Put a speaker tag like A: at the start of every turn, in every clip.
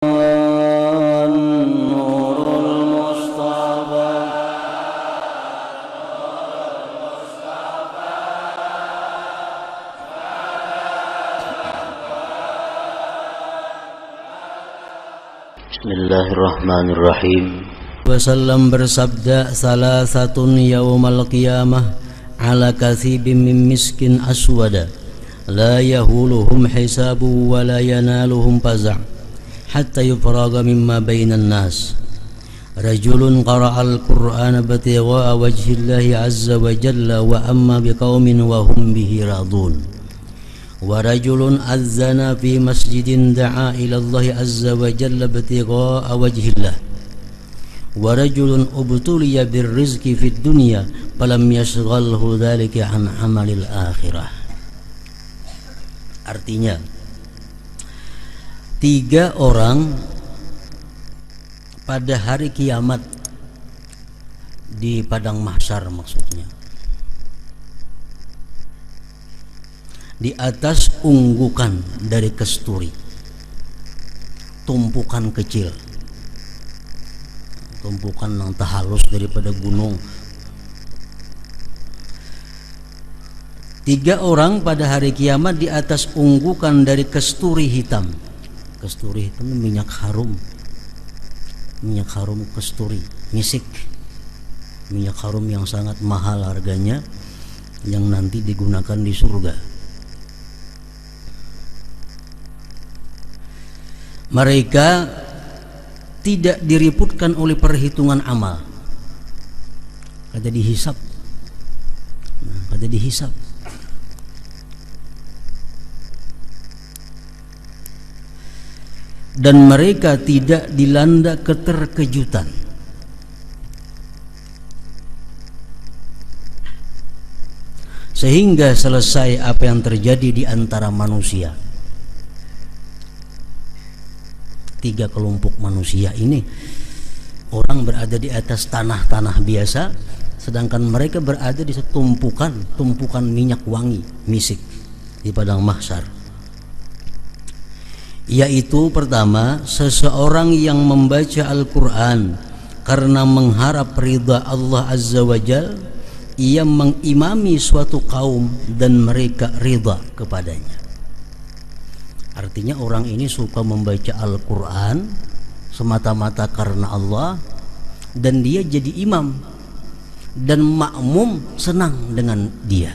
A: النور المصطفى Bismillahirrahmanirrahim. Wasallam bersabda, salasatun yaumal qiyamah ala kathibin min miskin aswada la yahuluhum hisabu wa la yanaluhum faza' hatta yufraga mimma bainan nas. Rajulun qara'al Qur'ana batigha'a wajhillahi azza wa jalla wa amma biqaumin wa hum bihi radun. Wa rajulun azzana fi masjidin da'a ila Allah azza wa jalla batigha'a wajhillah. Wa rajulun ubtuliya birrizqi fid dunya falam yashghalhu dhalika an amalil akhirah. Artinya, 3 orang pada hari kiamat di padang mahsyar, maksudnya di atas unggukan dari kesturi, tumpukan kecil, tumpukan yang halus daripada gunung. 3 orang pada hari kiamat di atas unggukan dari kesturi hitam. Kesturi hitam minyak harum kesturi, misik, minyak harum yang sangat mahal harganya, yang nanti digunakan di surga. Mereka tidak diriputkan oleh perhitungan amal, kata dihisap. Dan mereka tidak dilanda keterkejutan. Sehingga selesai apa yang terjadi di antara manusia. 3 kelompok manusia ini, orang berada di atas tanah-tanah biasa, sedangkan mereka berada di tumpukan minyak wangi, misik, di padang mahsyar. Yaitu pertama, seseorang yang membaca Al-Quran karena mengharap ridha Allah Azza wa Jal, ia mengimami suatu kaum dan mereka ridha kepadanya. Artinya orang ini suka membaca Al-Quran semata-mata karena Allah, dan dia jadi imam, dan makmum senang dengan dia.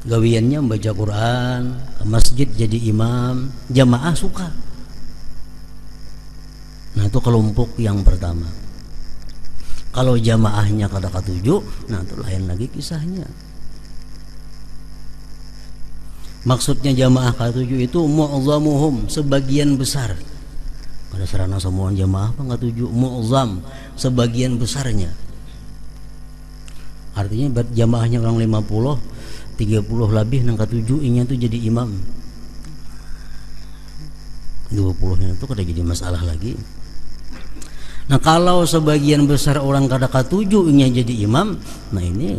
A: Gawiannya membaca Quran, ke masjid jadi imam, jamaah suka. Nah, itu kelompok yang pertama. Kalau jamaahnya kada katuju, nah itu lain lagi kisahnya. Maksudnya jamaah katuju itu mu'zamuhum, sebagian besar. Pada sarana semua jamaah apa katuju, mu'zam, sebagian besarnya. Artinya jamaahnya orang 50, 30 lebih nang katuju inya itu jadi imam. 20-nya itu kada jadi masalah lagi. Nah, kalau sebagian besar orang kada katuju inya jadi imam, nah ini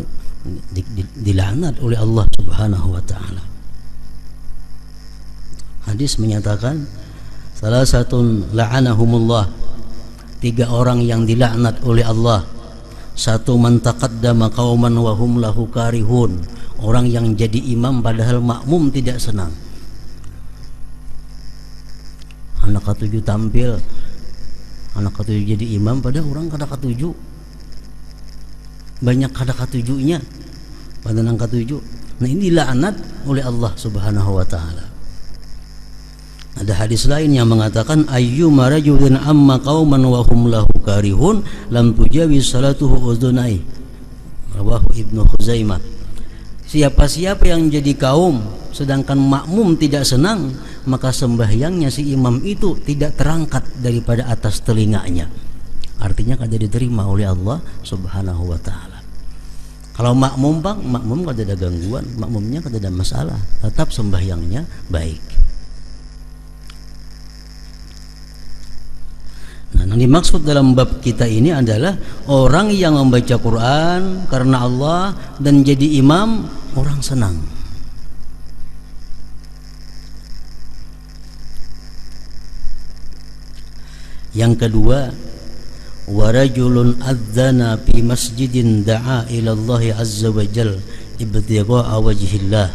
A: dilaknat oleh Allah Subhanahu wa taala. Hadis menyatakan, salah satu la'anahumullah, 3 orang yang dilaknat oleh Allah. 1, man taqaddama qauman wa hum lahu karihun, orang yang jadi imam padahal makmum tidak senang. Anak ketujuh tampil, anak ketujuh jadi imam padahal orang kada ketujuh, banyak kada ketujuhnya pada anak ketujuh. Nah, ini dilaknat oleh Allah Subhanahu wa taala. Ada hadis lain yang mengatakan, ayyuma rajulin amma qauman wa hum lahu karihun lam tujawiz salatuhu udhunai. Rawahu Ibnu Khuzaimah. Siapa-siapa yang jadi kaum sedangkan makmum tidak senang, maka sembahyangnya si imam itu tidak terangkat daripada atas telinganya. Artinya kada diterima oleh Allah Subhanahu wa taala. Kalau makmum bang, makmum kada ada gangguan, makmumnya kada ada masalah, tetap sembahyangnya baik. Nah, yang dimaksud dalam bab kita ini adalah orang yang membaca Quran karena Allah dan jadi imam, orang senang. Yang kedua, wa rajulun adzana fi masjidin da'a ila Allah azza wa jal ibtigha'a wajhillah.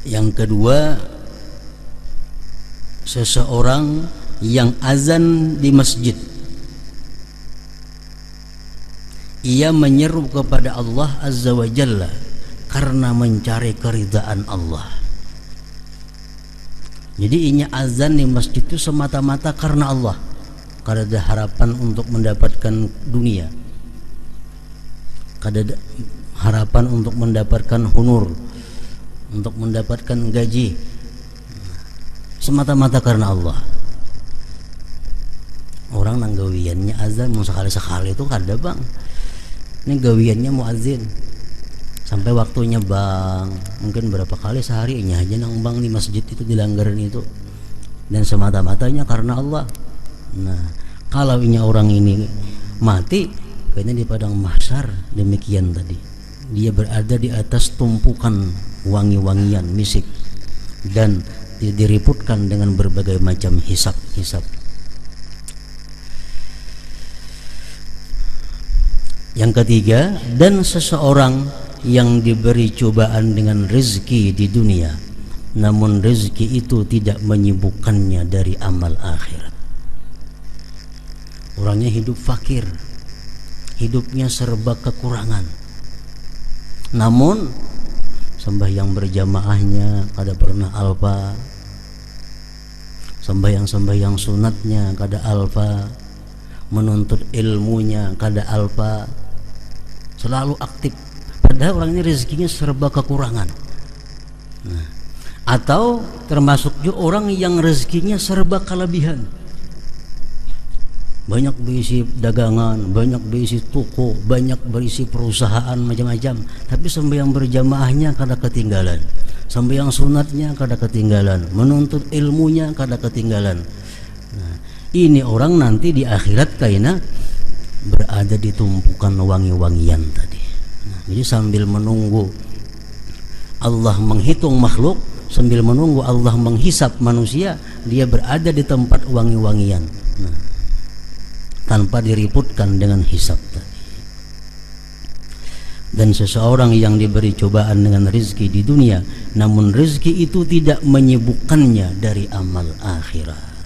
A: Yang kedua, seseorang yang azan di masjid, ia menyeru kepada Allah azza wa jalla karena mencari keridhaan Allah. Jadi inya azan di masjid itu semata-mata karena Allah, karena ada harapan untuk mendapatkan dunia, kada ada harapan untuk mendapatkan honor, untuk mendapatkan gaji, semata-mata karena Allah. Orang nang gawiannya azan mau sekali-sekali itu kada bang, ini gawiannya muazin sampai waktunya bang, mungkin berapa kali sehari nya aja nang bang di masjid itu, di langgaran itu, dan semata-matanya karena Allah. Nah, kalau ini orang ini mati kayaknya di padang mahsyar demikian tadi, dia berada di atas tumpukan wangi-wangian misik dan diriputkan dengan berbagai macam hisab-hisab. Yang ketiga, dan seseorang yang diberi cobaan dengan rezeki di dunia, namun rezeki itu tidak menyibukkannya dari amal akhirat. Orangnya hidup fakir, hidupnya serba kekurangan, namun sembahyang berjamaahnya kada pernah alfa, sembahyang sunatnya kada alfa, menuntut ilmunya kada alfa, selalu aktif, padahal orang ini rezekinya serba kekurangan. Nah, atau termasuk juga orang yang rezekinya serba kelebihan, banyak berisi dagangan, banyak berisi toko, banyak berisi perusahaan macam-macam, tapi sembahyang berjamaahnya kada ketinggalan, sembahyang sunatnya kada ketinggalan, menuntut ilmunya kada ketinggalan. Nah, ini orang nanti di akhirat kayaknya berada di tumpukan wangi-wangian tadi. Nah, jadi sambil menunggu Allah menghitung makhluk, sambil menunggu Allah menghisap manusia, dia berada di tempat wangi-wangian. Nah, tanpa diriputkan dengan hisap tadi. Dan seseorang yang diberi cobaan dengan rezeki di dunia, namun rezeki itu tidak menyibukkannya dari amal akhirat.